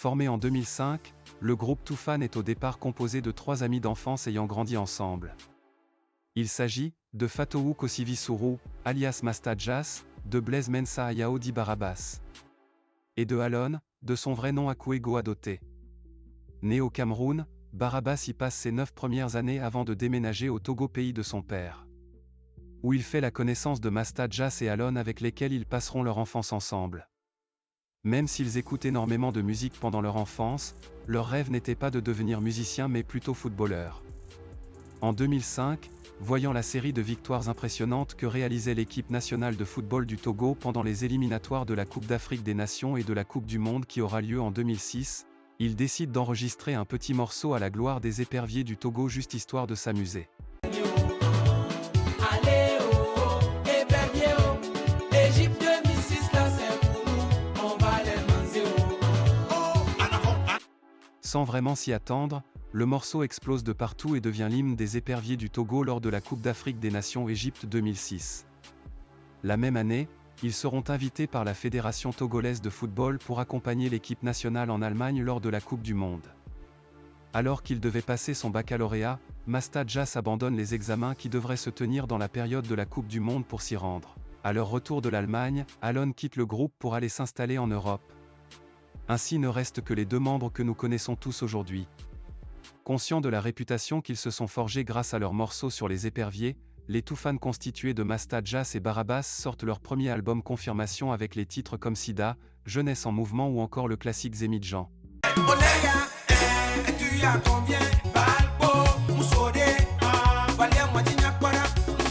Formé en 2005, le groupe Toufan est au départ composé de 3 amis d'enfance ayant grandi ensemble. Il s'agit de Fatowu Kosivisuru, alias Master Jas, de Blaise Mensa Ayao Di Barabas. Et de Alon, de son vrai nom Akuego Adoté. Né au Cameroun, Barabas y passe ses 9 premières années avant de déménager au Togo, pays de son père, où il fait la connaissance de Master Jas et Alon, avec lesquels ils passeront leur enfance ensemble. Même s'ils écoutent énormément de musique pendant leur enfance, leur rêve n'était pas de devenir musicien mais plutôt footballeur. En 2005, voyant la série de victoires impressionnantes que réalisait l'équipe nationale de football du Togo pendant les éliminatoires de la Coupe d'Afrique des Nations et de la Coupe du Monde qui aura lieu en 2006, il décide d'enregistrer un petit morceau à la gloire des éperviers du Togo, juste histoire de s'amuser. Sans vraiment s'y attendre, le morceau explose de partout et devient l'hymne des éperviers du Togo lors de la Coupe d'Afrique des Nations Égypte 2006. La même année, ils seront invités par la Fédération togolaise de football pour accompagner l'équipe nationale en Allemagne lors de la Coupe du Monde. Alors qu'il devait passer son baccalauréat, Master Jas abandonne les examens qui devraient se tenir dans la période de la Coupe du Monde pour s'y rendre. À leur retour de l'Allemagne, Alon quitte le groupe pour aller s'installer en Europe. Ainsi ne restent que les 2 membres que nous connaissons tous aujourd'hui. Conscients de la réputation qu'ils se sont forgés grâce à leurs morceaux sur les éperviers, les Toufan constitués de Master Jas et Barabas sortent leur premier album Confirmation avec les titres comme Sida, Jeunesse en mouvement ou encore le classique Zémidjan.